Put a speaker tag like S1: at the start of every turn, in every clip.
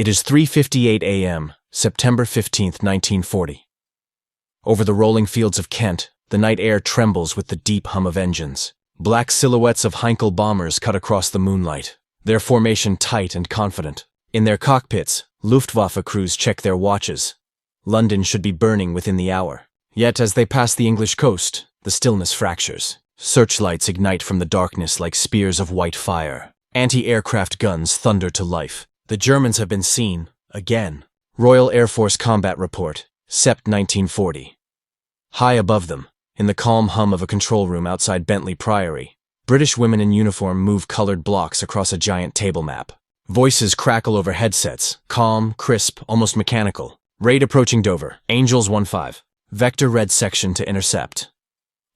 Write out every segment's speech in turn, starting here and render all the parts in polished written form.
S1: It is 3:58 a.m., September 15, 1940. Over the rolling fields of Kent, the night air trembles with the deep hum of engines. Black silhouettes of Heinkel bombers cut across the moonlight, their formation tight and confident. In their cockpits, Luftwaffe crews check their watches. London should be burning within the hour. Yet as they pass the English coast, the stillness fractures. Searchlights ignite from the darkness like spears of white fire. Anti-aircraft guns thunder to life. The Germans have been seen, again. Royal Air Force Combat Report, Sept 1940. High above them, in the calm hum of a control room outside Bentley Priory, British women in uniform move colored blocks across a giant table map. Voices crackle over headsets, calm, crisp, almost mechanical. Raid approaching Dover, Angels 1-5. Vector red section to intercept.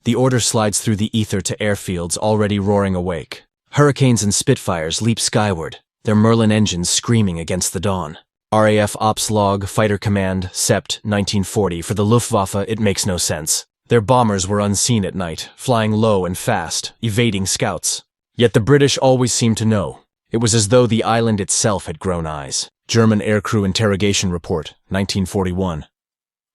S1: The order slides through the ether to airfields already roaring awake. Hurricanes and Spitfires leap skyward, their Merlin engines screaming against the dawn. RAF Ops Log, Fighter Command, Sept 1940. For the Luftwaffe, it makes no sense. Their bombers were unseen at night, flying low and fast, evading scouts. Yet the British always seemed to know. It was as though the island itself had grown eyes. German Aircrew Interrogation Report, 1941.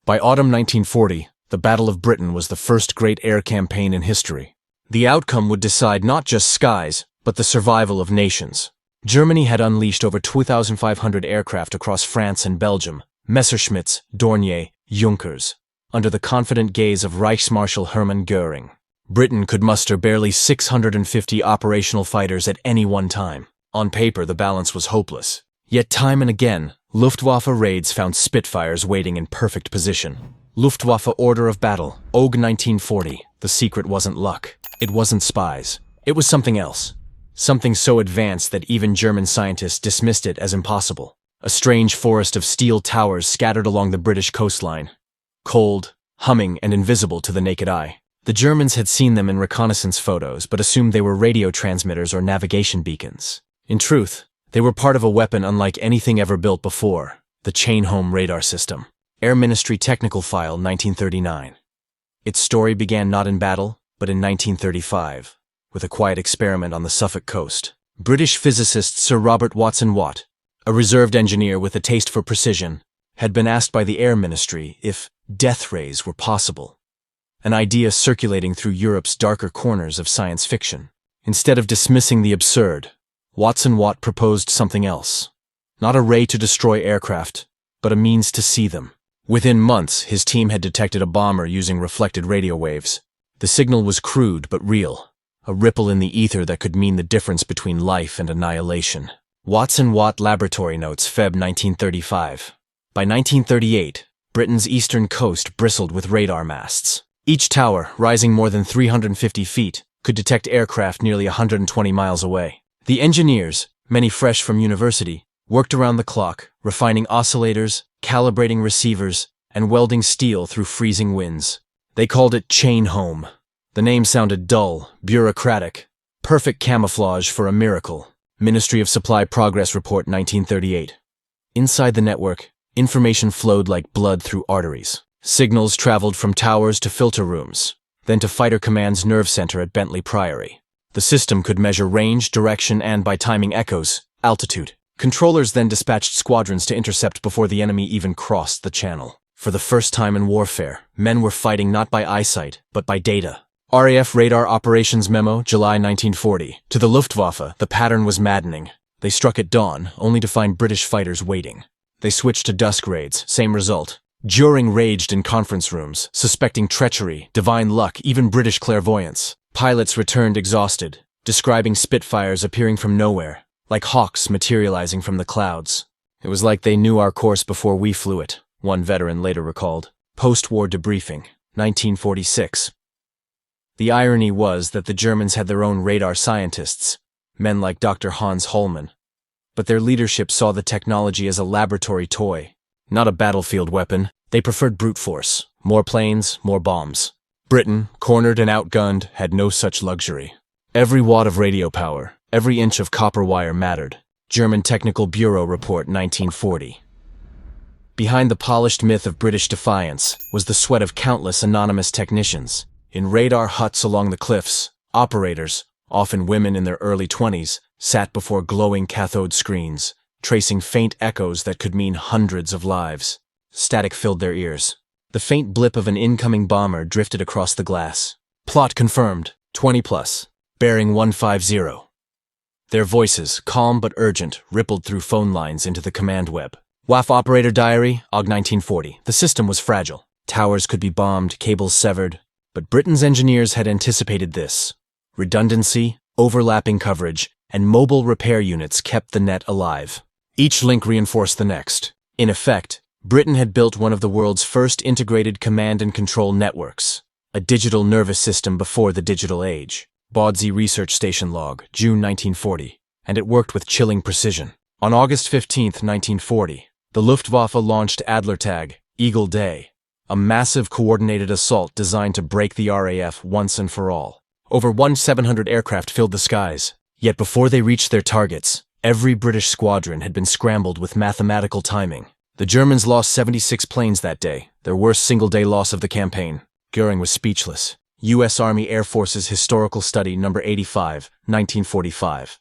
S1: By autumn 1940, the Battle of Britain was the first great air campaign in history. The outcome would decide not just skies, but the survival of nations. Germany had unleashed over 2,500 aircraft across France and Belgium, Messerschmitts, Dornier, Junkers, under the confident gaze of Reichsmarschall Hermann Göring. Britain could muster barely 650 operational fighters at any one time. On paper, the balance was hopeless. Yet time and again, Luftwaffe raids found Spitfires waiting in perfect position. Luftwaffe Order of Battle, OG 1940. The secret wasn't luck. It wasn't spies. It was something else. Something so advanced that even German scientists dismissed it as impossible. A strange forest of steel towers scattered along the British coastline. Cold, humming, and invisible to the naked eye. The Germans had seen them in reconnaissance photos, but assumed they were radio transmitters or navigation beacons. In truth, they were part of a weapon unlike anything ever built before, the Chain-Home radar system. Air Ministry Technical File, 1939. Its story began not in battle, but in 1935. With a quiet experiment on the Suffolk coast. British physicist Sir Robert Watson Watt, a reserved engineer with a taste for precision, had been asked by the Air Ministry if death rays were possible, an idea circulating through Europe's darker corners of science fiction. Instead of dismissing the absurd, Watson Watt proposed something else. Not a ray to destroy aircraft, but a means to see them. Within months, his team had detected a bomber using reflected radio waves. The signal was crude but real. A ripple in the ether that could mean the difference between life and annihilation. Watson Watt Laboratory Notes, Feb 1935. By 1938, Britain's eastern coast bristled with radar masts. Each tower, rising more than 350 feet, could detect aircraft nearly 120 miles away. The engineers, many fresh from university, worked around the clock, refining oscillators, calibrating receivers, and welding steel through freezing winds. They called it Chain-Home. The name sounded dull, bureaucratic, perfect camouflage for a miracle. Ministry of Supply Progress Report 1938. Inside the network, information flowed like blood through arteries. Signals traveled from towers to filter rooms, then to Fighter Command's nerve center at Bentley Priory. The system could measure range, direction, and, by timing echoes, altitude. Controllers then dispatched squadrons to intercept before the enemy even crossed the channel. For the first time in warfare, men were fighting not by eyesight, but by data. RAF Radar Operations Memo, July 1940. To the Luftwaffe, the pattern was maddening. They struck at dawn, only to find British fighters waiting. They switched to dusk raids, same result. Göring raged in conference rooms, suspecting treachery, divine luck, even British clairvoyance. Pilots returned exhausted, describing Spitfires appearing from nowhere, like hawks materializing from the clouds. It was like they knew our course before we flew it, one veteran later recalled. Post-war debriefing, 1946. The irony was that the Germans had their own radar scientists, men like Dr. Hans Hollmann. But their leadership saw the technology as a laboratory toy, not a battlefield weapon. They preferred brute force, more planes, more bombs. Britain, cornered and outgunned, had no such luxury. Every watt of radio power, every inch of copper wire mattered. German Technical Bureau Report 1940. Behind the polished myth of British defiance was the sweat of countless anonymous technicians. In radar huts along the cliffs, operators, often women in their early 20s, sat before glowing cathode screens, tracing faint echoes that could mean hundreds of lives. Static filled their ears. The faint blip of an incoming bomber drifted across the glass. Plot confirmed, 20 plus, bearing 150. Their voices, calm but urgent, rippled through phone lines into the command web. WAF operator diary, AUG 1940. The system was fragile. Towers could be bombed, cables severed. But Britain's engineers had anticipated this. Redundancy, overlapping coverage, and mobile repair units kept the net alive. Each link reinforced the next. In effect, Britain had built one of the world's first integrated command and control networks, a digital nervous system before the digital age. Bawdsey Research Station log, June 1940, and it worked with chilling precision. On August 15, 1940, the Luftwaffe launched Adlertag, Eagle Day, a massive coordinated assault designed to break the RAF once and for all. Over 1,700 aircraft filled the skies, yet before they reached their targets, every British squadron had been scrambled with mathematical timing. The Germans lost 76 planes that day, their worst single-day loss of the campaign. Göring was speechless. U.S. Army Air Force's Historical Study No. 85, 1945.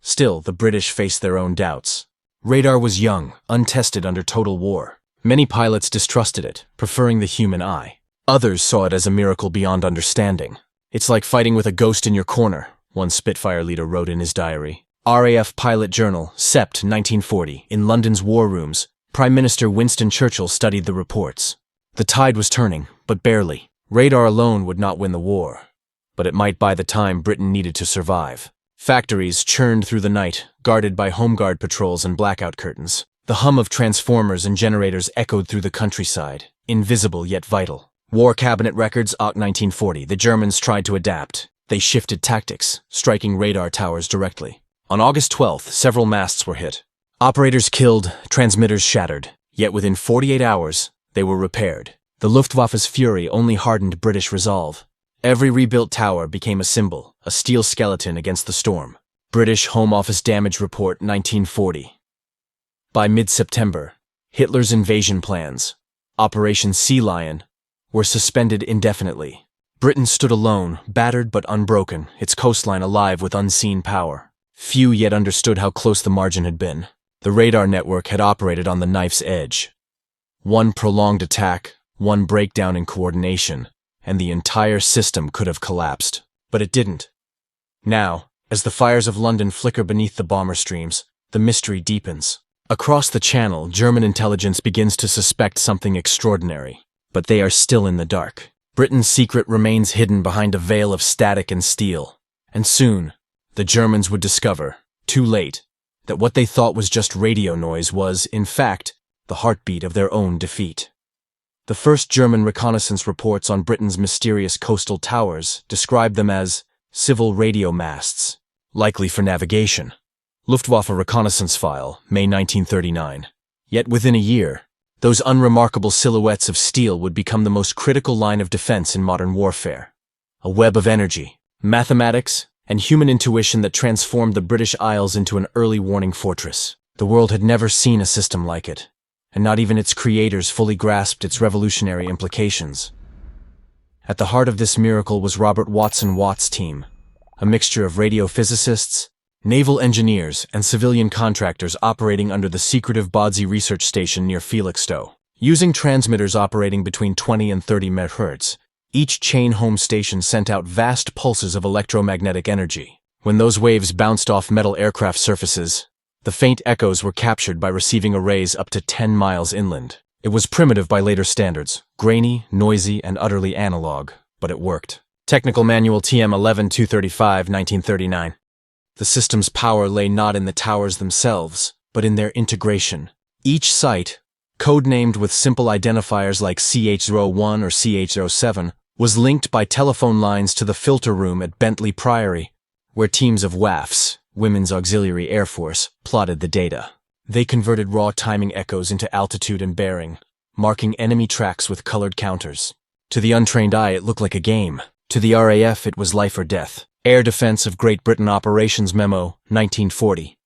S1: Still, the British faced their own doubts. Radar was young, untested under total war. Many pilots distrusted it, preferring the human eye. Others saw it as a miracle beyond understanding. "It's like fighting with a ghost in your corner," one Spitfire leader wrote in his diary. RAF Pilot Journal, Sept. 1940, in London's war rooms, Prime Minister Winston Churchill studied the reports. The tide was turning, but barely. Radar alone would not win the war, but it might buy the time Britain needed to survive. Factories churned through the night, guarded by Home Guard patrols and blackout curtains. The hum of transformers and generators echoed through the countryside, invisible yet vital. War Cabinet Records, AUG 1940. The Germans tried to adapt. They shifted tactics, striking radar towers directly. On August 12th, several masts were hit. Operators killed, transmitters shattered. Yet within 48 hours, they were repaired. The Luftwaffe's fury only hardened British resolve. Every rebuilt tower became a symbol, a steel skeleton against the storm. British Home Office Damage Report 1940. By mid-September, Hitler's invasion plans, Operation Sea Lion, were suspended indefinitely. Britain stood alone, battered but unbroken, its coastline alive with unseen power. Few yet understood how close the margin had been. The radar network had operated on the knife's edge. One prolonged attack, one breakdown in coordination, and the entire system could have collapsed. But it didn't. Now, as the fires of London flicker beneath the bomber streams, the mystery deepens. Across the Channel, German intelligence begins to suspect something extraordinary. But they are still in the dark. Britain's secret remains hidden behind a veil of static and steel. And soon, the Germans would discover, too late, that what they thought was just radio noise was, in fact, the heartbeat of their own defeat. The first German reconnaissance reports on Britain's mysterious coastal towers described them as civil radio masts, likely for navigation. Luftwaffe reconnaissance file, May 1939. Yet within a year, those unremarkable silhouettes of steel would become the most critical line of defense in modern warfare. A web of energy, mathematics, and human intuition that transformed the British Isles into an early warning fortress. The world had never seen a system like it, and not even its creators fully grasped its revolutionary implications. At the heart of this miracle was Robert Watson Watt's team, a mixture of radiophysicists, naval engineers, and civilian contractors operating under the secretive Bawdsey Research Station near Felixstowe. Using transmitters operating between 20 and 30 MHz, each chain home station sent out vast pulses of electromagnetic energy. When those waves bounced off metal aircraft surfaces, the faint echoes were captured by receiving arrays up to 10 miles inland. It was primitive by later standards, grainy, noisy, and utterly analog, but it worked. Technical Manual TM 11235, 1939. The system's power lay not in the towers themselves, but in their integration. Each site, codenamed with simple identifiers like CH01 or CH07, was linked by telephone lines to the filter room at Bentley Priory, where teams of WAFs, Women's Auxiliary Air Force, plotted the data. They converted raw timing echoes into altitude and bearing, marking enemy tracks with colored counters. To the untrained eye, it looked like a game. To the RAF, it was life or death. Air Defense of Great Britain Operations Memo, 1940.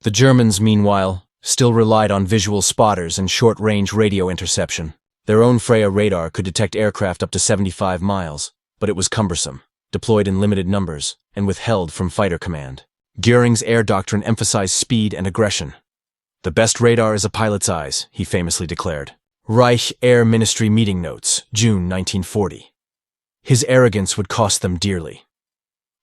S1: The Germans, meanwhile, still relied on visual spotters and short-range radio interception. Their own Freya radar could detect aircraft up to 75 miles, but it was cumbersome, deployed in limited numbers, and withheld from fighter command. Göring's air doctrine emphasized speed and aggression. "The best radar is a pilot's eyes," he famously declared. Reich Air Ministry meeting notes, June 1940. His arrogance would cost them dearly.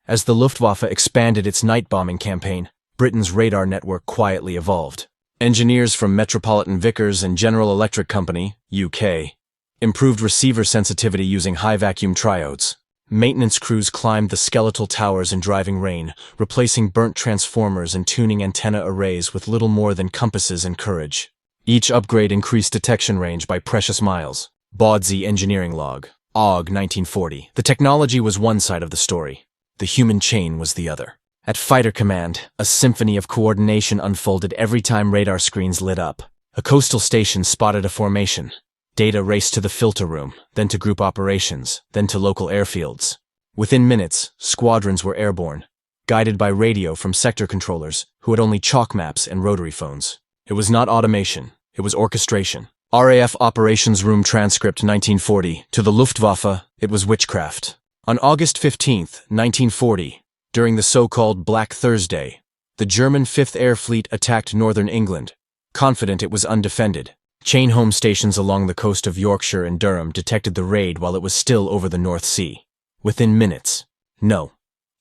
S1: As the Luftwaffe expanded its night bombing campaign, Britain's radar network quietly evolved. Engineers from Metropolitan Vickers and General Electric Company, UK, improved receiver sensitivity using high-vacuum triodes. Maintenance crews climbed the skeletal towers in driving rain, replacing burnt transformers and tuning antenna arrays with little more than compasses and courage. Each upgrade increased detection range by precious miles. Bawdsey Engineering Log, AUG 1940. The technology was one side of the story. The human chain was the other. At Fighter Command, a symphony of coordination unfolded every time radar screens lit up. A coastal station spotted a formation. Data raced to the filter room, then to group operations, then to local airfields. Within minutes, squadrons were airborne, guided by radio from sector controllers who had only chalk maps and rotary phones. It was not automation, it was orchestration. RAF Operations Room Transcript 1940. To the Luftwaffe, it was witchcraft. On August 15, 1940, during the so-called Black Thursday, the German 5th Air Fleet attacked northern England, confident it was undefended. Chain home stations along the coast of Yorkshire and Durham detected the raid while it was still over the North Sea. Within minutes,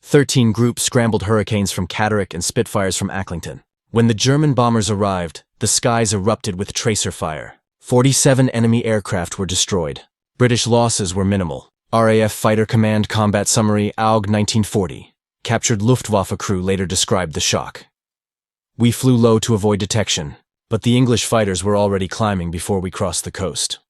S1: 13 groups scrambled Hurricanes from Catterick and Spitfires from Acklington. When the German bombers arrived, the skies erupted with tracer fire. 47 enemy aircraft were destroyed. British losses were minimal. RAF Fighter Command Combat Summary, AUG 1940. Captured Luftwaffe crew later described the shock. "We flew low to avoid detection, but the English fighters were already climbing before we crossed the coast."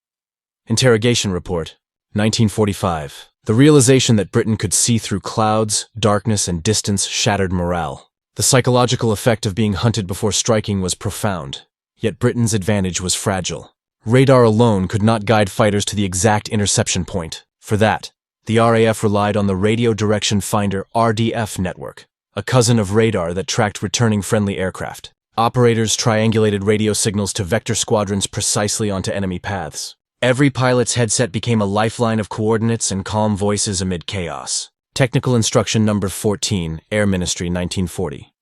S1: Interrogation Report, 1945. The realization that Britain could see through clouds, darkness, and distance shattered morale. The psychological effect of being hunted before striking was profound, yet Britain's advantage was fragile. Radar alone could not guide fighters to the exact interception point. For that, the RAF relied on the Radio Direction Finder (RDF) network, a cousin of radar that tracked returning friendly aircraft. Operators triangulated radio signals to vector squadrons precisely onto enemy paths. Every pilot's headset became a lifeline of coordinates and calm voices amid chaos. Technical Instruction Number 14, Air Ministry 1940.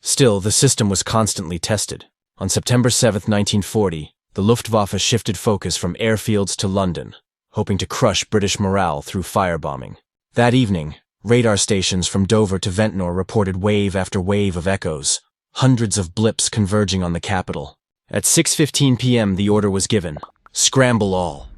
S1: Still, the system was constantly tested. On September 7, 1940, the Luftwaffe shifted focus from airfields to London, hoping to crush British morale through firebombing. That evening, radar stations from Dover to Ventnor reported wave after wave of echoes, hundreds of blips converging on the capital. At 6:15 p.m. the order was given, "Scramble all."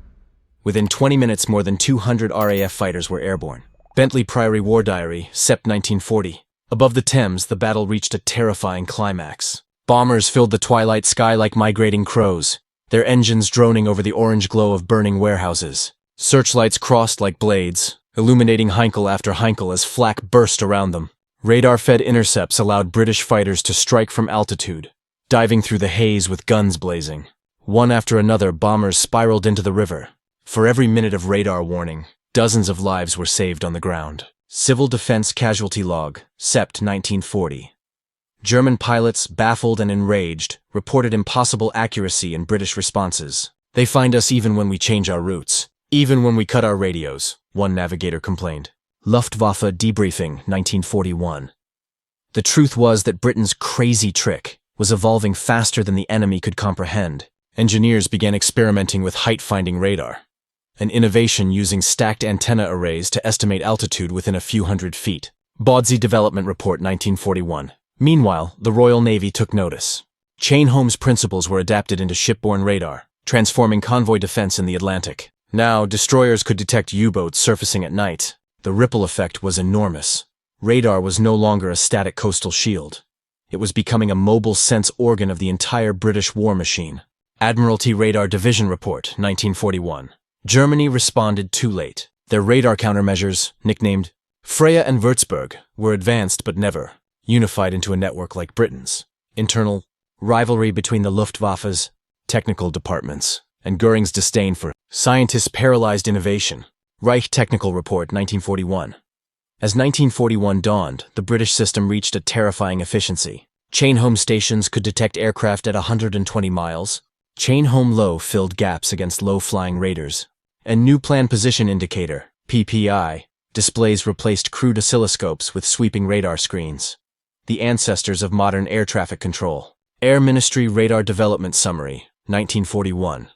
S1: Within 20 minutes more than 200 RAF fighters were airborne. Bentley Priory War Diary, Sept 1940. Above the Thames, the battle reached a terrifying climax. Bombers filled the twilight sky like migrating crows, their engines droning over the orange glow of burning warehouses. Searchlights crossed like blades, illuminating Heinkel after Heinkel as flak burst around them. Radar-fed intercepts allowed British fighters to strike from altitude, diving through the haze with guns blazing. One after another, bombers spiraled into the river. For every minute of radar warning, dozens of lives were saved on the ground. Civil Defense Casualty Log, Sept 1940. German pilots, baffled and enraged, reported impossible accuracy in British responses. "They find us even when we change our routes, even when we cut our radios," one navigator complained. Luftwaffe Debriefing, 1941. The truth was that Britain's crazy trick was evolving faster than the enemy could comprehend. Engineers began experimenting with height-finding radar, an innovation using stacked antenna arrays to estimate altitude within a few hundred feet. Bawdsey Development Report, 1941. Meanwhile, the Royal Navy took notice. Chain-Holmes principles were adapted into shipborne radar, transforming convoy defense in the Atlantic. Now, destroyers could detect U-boats surfacing at night. The ripple effect was enormous. Radar was no longer a static coastal shield. It was becoming a mobile sense organ of the entire British war machine. Admiralty Radar Division Report, 1941. Germany responded too late. Their radar countermeasures, nicknamed Freya and Würzburg, were advanced but never unified into a network like Britain's. Internal rivalry between the Luftwaffe's technical departments and Göring's disdain for scientists paralyzed innovation. Reich Technical Report, 1941. As 1941 dawned, the British system reached a terrifying efficiency. Chain-home stations could detect aircraft at 120 miles. Chain-home low filled gaps against low-flying raiders. And New Plan Position Indicator, PPI, displays replaced crude oscilloscopes with sweeping radar screens. the ancestors of modern air traffic control. Air Ministry Radar Development Summary, 1941.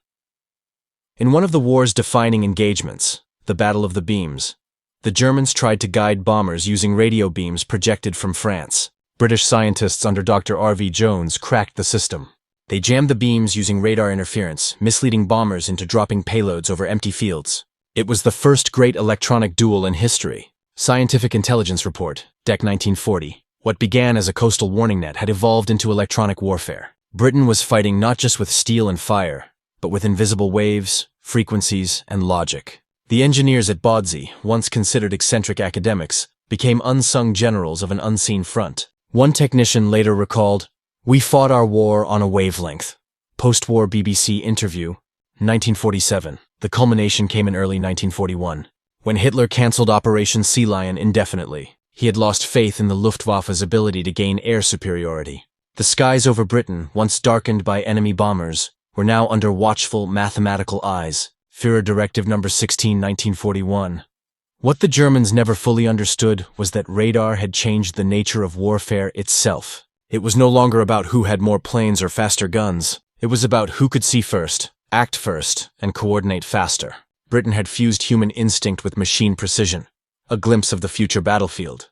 S1: In one of the war's defining engagements, the Battle of the Beams, the Germans tried to guide bombers using radio beams projected from France. British scientists under Dr. R.V. Jones cracked the system. They jammed the beams using radar interference, misleading bombers into dropping payloads over empty fields. It was the first great electronic duel in history. Scientific Intelligence Report, DEC 1940. What began as a coastal warning net had evolved into electronic warfare. Britain was fighting not just with steel and fire, but with invisible waves, frequencies, and logic. The engineers at Bawdsey, once considered eccentric academics, became unsung generals of an unseen front. One technician later recalled, "We fought our war on a wavelength." Post-war BBC interview, 1947. The culmination came in early 1941, when Hitler cancelled Operation Sea Lion indefinitely. He had lost faith in the Luftwaffe's ability to gain air superiority. The skies over Britain, once darkened by enemy bombers, were now under watchful mathematical eyes. Führer Directive No. 16, 1941. What the Germans never fully understood was that radar had changed the nature of warfare itself. It was no longer about who had more planes or faster guns. It was about who could see first, act first, and coordinate faster. Britain had fused human instinct with machine precision, a glimpse of the future battlefield.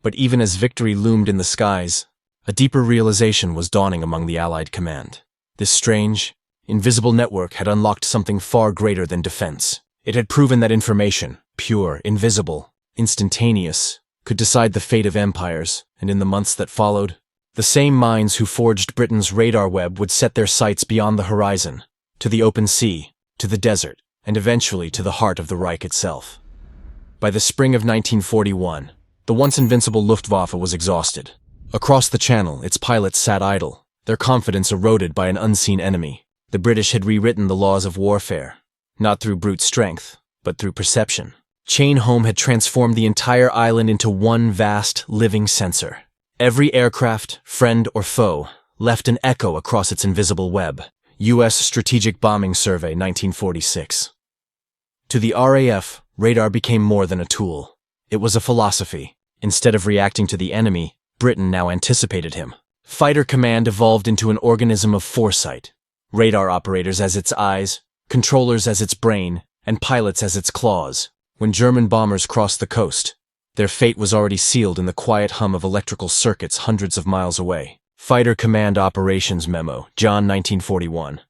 S1: But even as victory loomed in the skies, a deeper realization was dawning among the Allied command. This strange, invisible network had unlocked something far greater than defense. It had proven that information, pure, invisible, instantaneous, could decide the fate of empires, and in the months that followed, the same minds who forged Britain's radar web would set their sights beyond the horizon, to the open sea, to the desert, and eventually to the heart of the Reich itself. By the spring of 1941, the once invincible Luftwaffe was exhausted. Across the Channel, its pilots sat idle, their confidence eroded by an unseen enemy. The British had rewritten the laws of warfare, not through brute strength, but through perception. Chain Home had transformed the entire island into one vast, living sensor. Every aircraft, friend or foe, left an echo across its invisible web. U.S. Strategic Bombing Survey, 1946. To the RAF, radar became more than a tool. It was a philosophy. Instead of reacting to the enemy, Britain now anticipated him. Fighter command evolved into an organism of foresight. Radar operators as its eyes, controllers as its brain, and pilots as its claws. When German bombers crossed the coast, their fate was already sealed in the quiet hum of electrical circuits hundreds of miles away. Fighter Command Operations Memo, John 1941.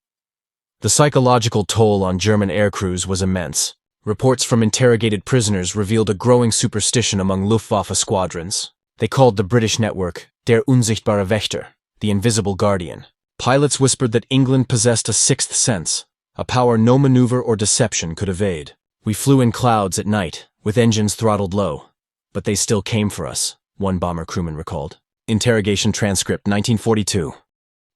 S1: The psychological toll on German aircrews was immense. Reports from interrogated prisoners revealed a growing superstition among Luftwaffe squadrons. They called the British network Der unsichtbare Wächter, the invisible guardian. Pilots whispered that England possessed a sixth sense, a power no maneuver or deception could evade. "We flew in clouds at night, with engines throttled low, but they still came for us," one bomber crewman recalled. Interrogation transcript, 1942.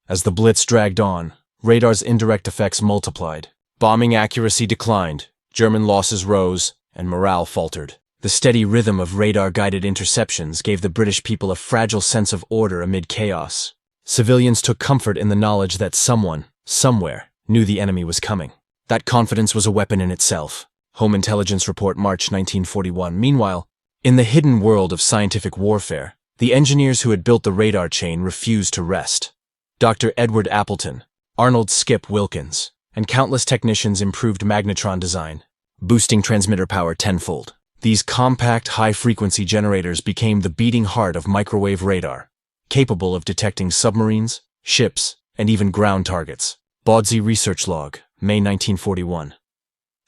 S1: As the Blitz dragged on, radar's indirect effects multiplied. Bombing accuracy declined, German losses rose, and morale faltered. The steady rhythm of radar-guided interceptions gave the British people a fragile sense of order amid chaos. Civilians took comfort in the knowledge that someone, somewhere, knew the enemy was coming. That confidence was a weapon in itself. Home Intelligence Report, March 1941. Meanwhile, in the hidden world of scientific warfare, the engineers who had built the radar chain refused to rest. Dr. Edward Appleton, Arnold "Skip" Wilkins, and countless technicians improved magnetron design, boosting transmitter power tenfold. These compact, high-frequency generators became the beating heart of microwave radar, capable of detecting submarines, ships, and even ground targets. Bawdsey Research Log, May 1941.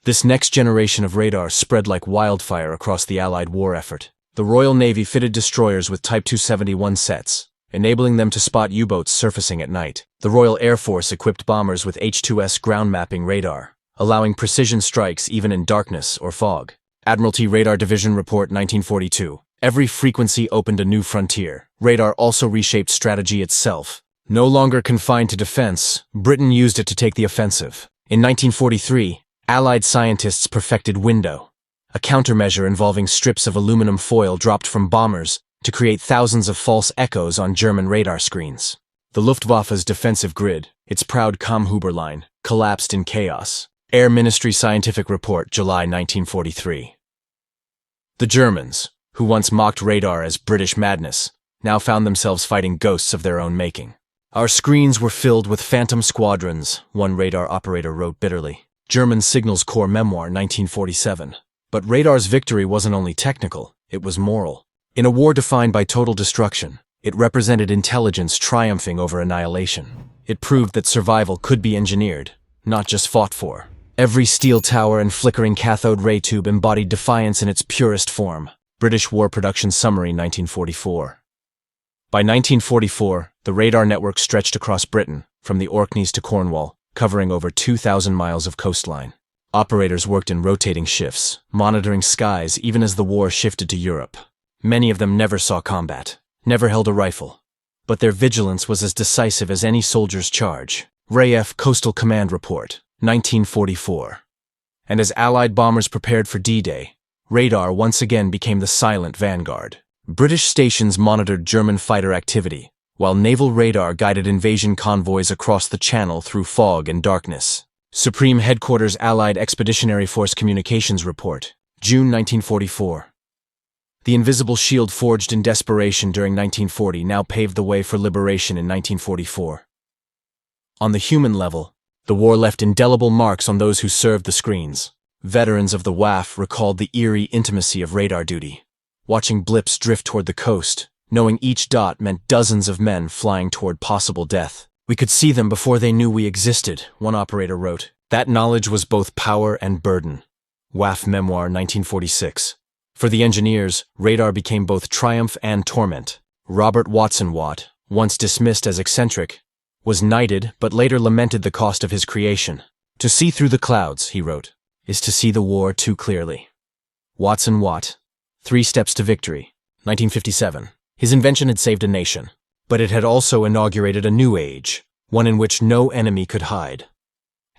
S1: This next generation of radar spread like wildfire across the Allied war effort. The Royal Navy fitted destroyers with Type 271 sets, enabling them to spot U-boats surfacing at night. The Royal Air Force equipped bombers with H-2S ground mapping radar, allowing precision strikes even in darkness or fog. Admiralty Radar Division Report, 1942. Every frequency opened a new frontier. Radar also reshaped strategy itself. No longer confined to defense, Britain used it to take the offensive. In 1943, Allied scientists perfected Window, a countermeasure involving strips of aluminum foil dropped from bombers to create thousands of false echoes on German radar screens. The Luftwaffe's defensive grid, its proud Kammhuber line, collapsed in chaos. Air Ministry Scientific Report, July 1943. The Germans, who once mocked radar as British madness, now found themselves fighting ghosts of their own making. Our screens were filled with phantom squadrons, one radar operator wrote bitterly. German Signals Corps Memoir, 1947. But radar's victory wasn't only technical, it was moral. In a war defined by total destruction, it represented intelligence triumphing over annihilation. It proved that survival could be engineered, not just fought for. Every steel tower and flickering cathode ray tube embodied defiance in its purest form. British War Production Summary, 1944. By 1944, the radar network stretched across Britain, from the Orkneys to Cornwall, covering over 2,000 miles of coastline. Operators worked in rotating shifts, monitoring skies even as the war shifted to Europe. Many of them never saw combat, never held a rifle. But their vigilance was as decisive as any soldier's charge. RAF Coastal Command Report, 1944. And as Allied bombers prepared for D-Day, radar once again became the silent vanguard. British stations monitored German fighter activity, while naval radar guided invasion convoys across the Channel through fog and darkness. Supreme Headquarters Allied Expeditionary Force Communications Report, June 1944. The invisible shield forged in desperation during 1940 now paved the way for liberation in 1944. On the human level, the war left indelible marks on those who served the screens. Veterans of the WAF recalled the eerie intimacy of radar duty, watching blips drift toward the coast, knowing each dot meant dozens of men flying toward possible death. We could see them before they knew we existed, one operator wrote. That knowledge was both power and burden. WAF Memoir, 1946. For the engineers, radar became both triumph and torment. Robert Watson Watt, once dismissed as eccentric, was knighted but later lamented the cost of his creation. To see through the clouds, he wrote, is to see the war too clearly. Watson Watt, 3 Steps to Victory, 1957. His invention had saved a nation, but it had also inaugurated a new age, one in which no enemy could hide.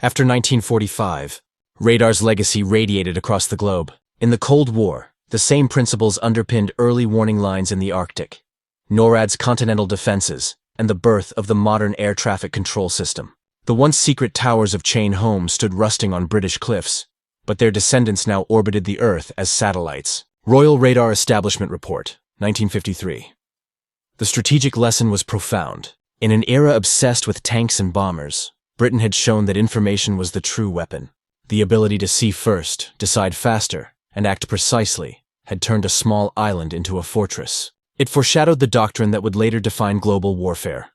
S1: After 1945, radar's legacy radiated across the globe. In the Cold War, the same principles underpinned early warning lines in the Arctic, NORAD's continental defenses, and the birth of the modern air traffic control system. The once secret towers of Chain Home stood rusting on British cliffs, but their descendants now orbited the Earth as satellites. Royal Radar Establishment Report, 1953. The strategic lesson was profound. In an era obsessed with tanks and bombers, Britain had shown that information was the true weapon. The ability to see first, decide faster, and act precisely had turned a small island into a fortress. It foreshadowed the doctrine that would later define global warfare.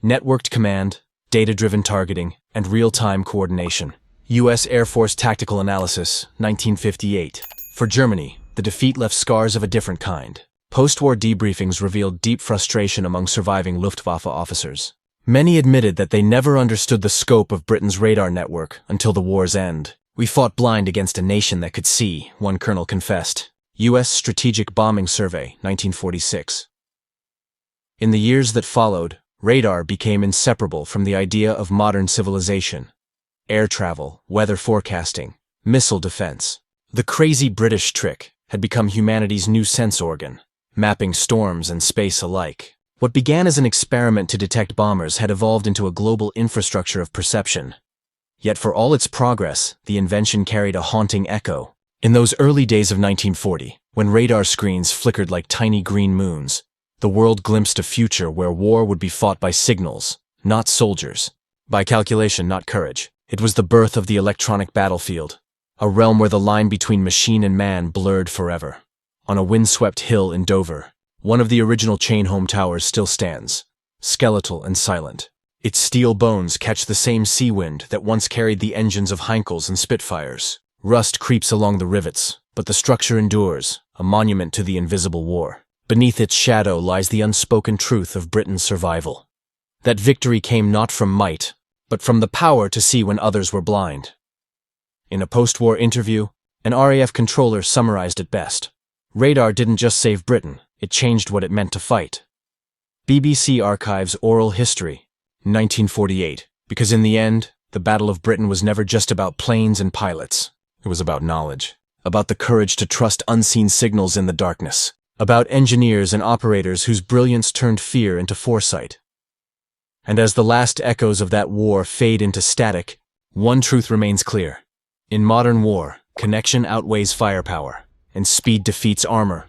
S1: Networked command, data-driven targeting, and real-time coordination. U.S. Air Force Tactical Analysis, 1958. For Germany, the defeat left scars of a different kind. Post-war debriefings revealed deep frustration among surviving Luftwaffe officers. Many admitted that they never understood the scope of Britain's radar network until the war's end. We fought blind against a nation that could see, one colonel confessed. U.S. Strategic Bombing Survey, 1946. In the years that followed, radar became inseparable from the idea of modern civilization. Air travel, weather forecasting, missile defense. The crazy British trick had become humanity's new sense organ, mapping storms and space alike. What began as an experiment to detect bombers had evolved into a global infrastructure of perception. Yet for all its progress, the invention carried a haunting echo. In those early days of 1940, when radar screens flickered like tiny green moons, the world glimpsed a future where war would be fought by signals, not soldiers. By calculation, not courage. It was the birth of the electronic battlefield, a realm where the line between machine and man blurred forever. On a windswept hill in Dover, one of the original Chain Home towers still stands, skeletal and silent. Its steel bones catch the same sea wind that once carried the engines of Heinkels and Spitfires. Rust creeps along the rivets, but the structure endures, a monument to the invisible war. Beneath its shadow lies the unspoken truth of Britain's survival. That victory came not from might, but from the power to see when others were blind. In a post-war interview, an RAF controller summarized it best. Radar didn't just save Britain, it changed what it meant to fight. BBC Archives Oral History, 1948. Because in the end, the Battle of Britain was never just about planes and pilots. It was about knowledge, about the courage to trust unseen signals in the darkness, about engineers and operators whose brilliance turned fear into foresight. And as the last echoes of that war fade into static, one truth remains clear. In modern war, connection outweighs firepower, and speed defeats armor.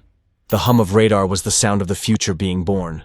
S1: The hum of radar was the sound of the future being born.